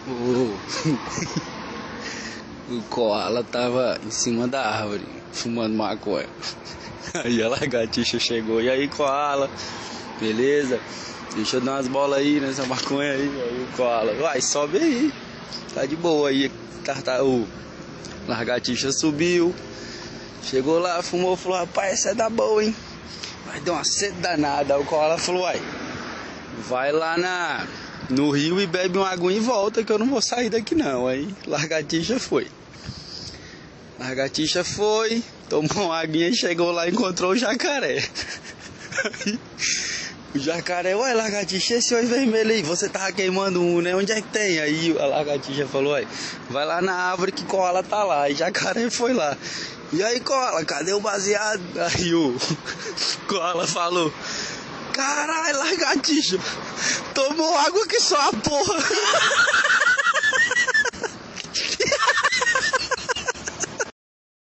O, o koala tava em cima da árvore, fumando maconha. Aí a lagartixa chegou, e aí koala, beleza? Deixa eu dar umas bolas aí nessa maconha aí. Aí o koala, vai, sobe aí, tá de boa aí. O lagartixa subiu, chegou lá, fumou, falou, rapaz, essa é da boa, hein? Vai dar uma sede danada. Aí o koala falou, vai lá no rio e bebe uma aguinha e volta, que eu não vou sair daqui não. Aí lagartixa foi, tomou uma aguinha e chegou lá e encontrou o jacaré. Aí, o jacaré, lagartixa, esse olho vermelho aí, você tava queimando um, né? Onde é que tem? Aí a lagartixa falou, vai lá na árvore que koala tá lá. E jacaré foi lá. E aí, koala, cadê o baseado? Aí o koala falou, caralho, lagartixa, tomou água que só a porra.